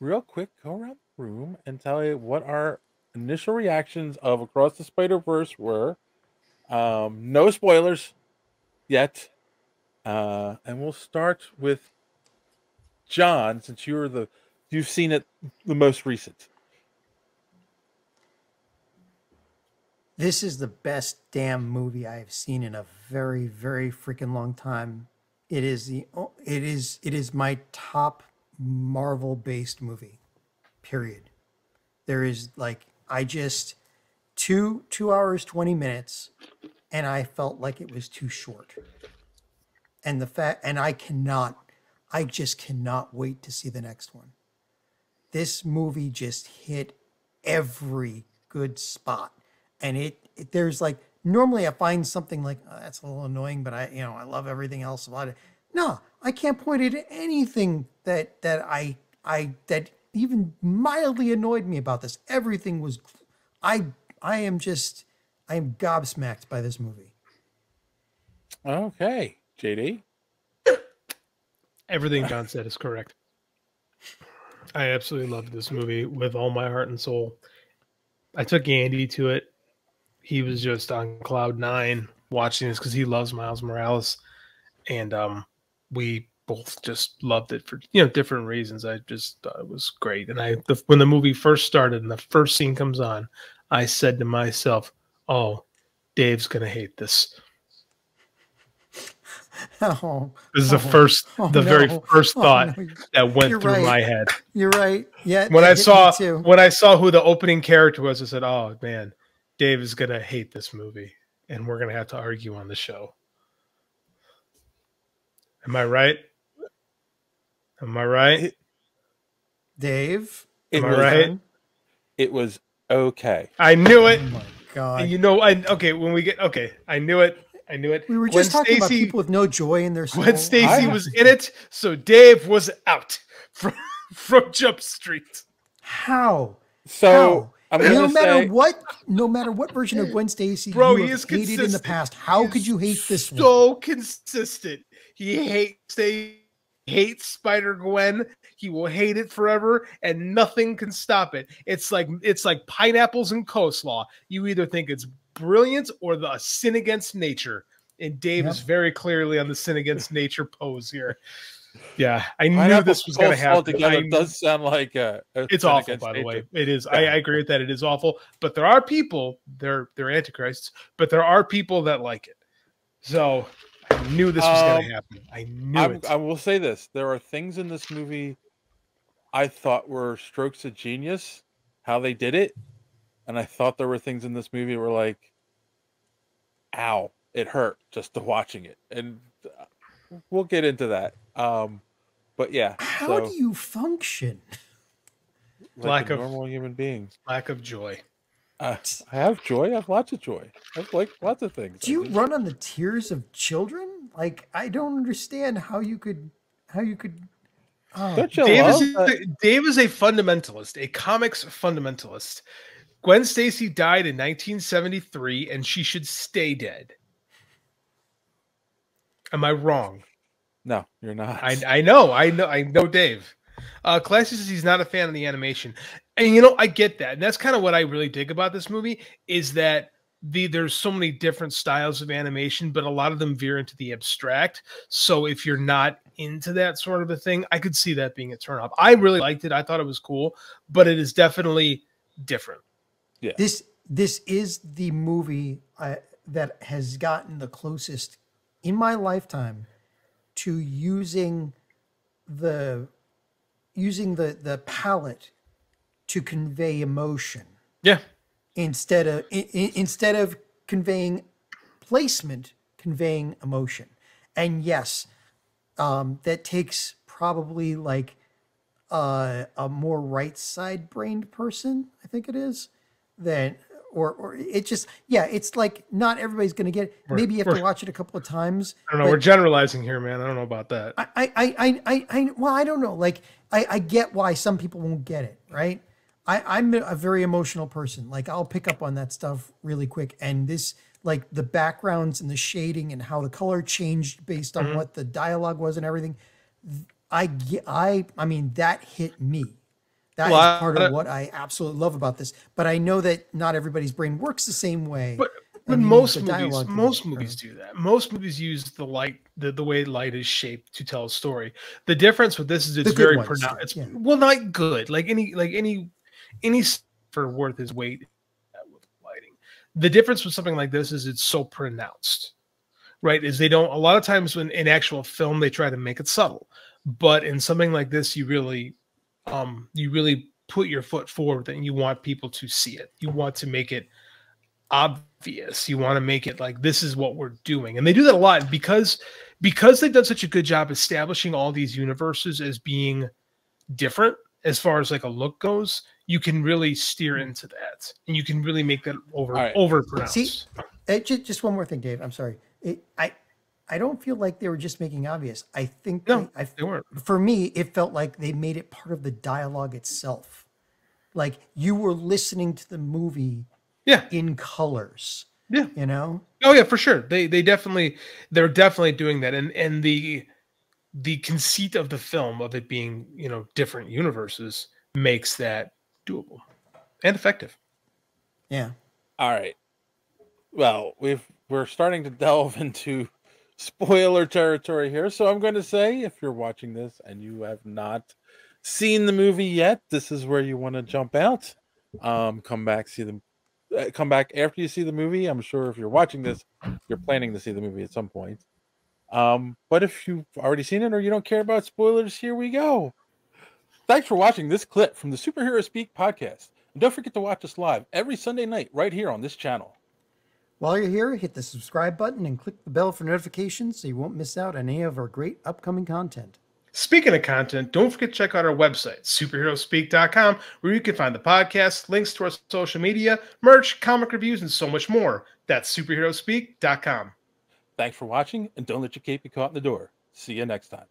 real quick, go around the room and tell you what our initial reactions of Across the Spider-Verse were. No spoilers yet. And we'll start with John, since you've seen it the most recent. This is the best damn movie I have seen in a very, very freaking long time. It is my top Marvel based movie. Period. There is like I just 2 hours 20 minutes, and I felt like it was too short. And the fact and I just cannot wait to see the next one. This movie just hit every good spot. And there's like normally I find something like oh, that's a little annoying, but I love everything else about it. No, I can't point it at anything that even mildly annoyed me about this. Everything was I I am just I am gobsmacked by this movie. Okay, JD. Everything John said is correct. I absolutely loved this movie with all my heart and soul. I took Andy to it. He was just on cloud nine watching this because he loves Miles Morales, and we both just loved it for different reasons. I just thought it was great, and when the movie first started and the first scene comes on, I said to myself, "Oh, Dave's gonna hate this." Oh, This is the very no. first thought No. that went You're through right. my head. You're right. Yeah. When that I hit saw me too. when I saw who the opening character was, I said, "Oh man, Dave is gonna hate this movie, and we're gonna have to argue on the show." Am I right? Am I right? Dave. It Am I was right? it was okay. I knew it. Oh my god. I knew it. I knew it. We were Gwen just talking about Stacy, people with no joy in their soul. Gwen Stacy I- was in it, so Dave was out from Jump Street. How? So How? I'm gonna say No matter what version of Gwen Stacy Bro, you he have is hated in the consistent. past, how He could is you hate this one? so consistent. He hates Spider Gwen. He will hate it forever, and nothing can stop it. It's like pineapples and coleslaw. You either think it's brilliant or the sin against nature. And Dave is very clearly on the sin against nature pose here. Yeah, I knew pineapple this was going to coleslaw happen. together does sound like It's sin awful, against by the way. nature. It is. Yeah. I agree with that. It is awful. But there are people. They're antichrists. But there are people that like it. So I knew this was going to happen. I knew it. I will say this: there are things in this movie I thought were strokes of genius, how they did it, and I thought there were things in this movie that were like, "Ow, it hurt just to watching it." And we'll get into that. But yeah, How so do you function? like Lack a of normal human being, lack of joy. I have joy. I have lots of joy. I have like lots of things. Do you run on the tears of children? Like I don't understand how you could oh, Don't you Dave love is that? Dave is a fundamentalist, a comics fundamentalist. Gwen Stacy died in 1973, and she should stay dead. Am I wrong? No, you're not. I know, Dave. Classy says he's not a fan of the animation, and I get that, and that's kind of what I really dig about this movie is that there's so many different styles of animation, but a lot of them veer into the abstract. So if you're not into that sort of a thing, I could see that being a turnoff. I really liked it. I thought it was cool, but it is definitely different. Yeah. This is the movie that has gotten the closest in my lifetime to the the palette to convey emotion Yeah. instead of conveying placement, conveying emotion. And yes, that takes probably like a more right side brained person, I think it is, than or it just it's like not everybody's gonna get it. Maybe you have to watch it a couple of times. I don't know. We're generalizing here, man. I don't know about that. Well, I don't know. Like I get why some people won't get it, right? I'm a very emotional person. Like I'll pick up on that stuff really quick. And this, like the backgrounds and the shading and how the color changed based on what the dialogue was and everything. I mean, that hit me. That is part of what I absolutely love about this. But I know that not everybody's brain works the same way. But most movies do that. Most movies use the light, the way light is shaped to tell a story. The difference with this is it's very pronounced. It's well, not good. Like any for worth his weight with lighting. The difference with something like this is it's so pronounced, right? Is they don't, a lot of times when in actual film they try to make it subtle, but in something like this you really put your foot forward and you want people to see it. You want to make it obvious. You want to make it like this is what we're doing, and they do that a lot because they've done such a good job establishing all these universes as being different as far as like a look goes. You can really steer into that, and you can really make that over pronounced. See, just one more thing, Dave. I'm sorry. I don't feel like they were just making obvious. I think they weren't. For me, it felt like they made it part of the dialogue itself. Like you were listening to the movie in colors. Yeah. You know? Oh yeah, for sure. They're definitely doing that. And the conceit of the film of it being, different universes makes that doable and effective. Yeah. All right. Well, we're starting to delve into spoiler territory here, so I'm going to say if you're watching this and you have not seen the movie yet, this is where you want to jump out. Come back after you see the movie. I'm sure if you're watching this, you're planning to see the movie at some point. But if you've already seen it or you don't care about spoilers, here we go. Thanks for watching this clip from the Superhero Speak podcast. And don't forget to watch us live every Sunday night right here on this channel. While you're here, hit the subscribe button and click the bell for notifications so you won't miss out on any of our great upcoming content. Speaking of content, don't forget to check out our website, superheroespeak.com, where you can find the podcast, links to our social media, merch, comic reviews, and so much more. That's superheroespeak.com. Thanks for watching, and don't let your cape be caught in the door. See you next time.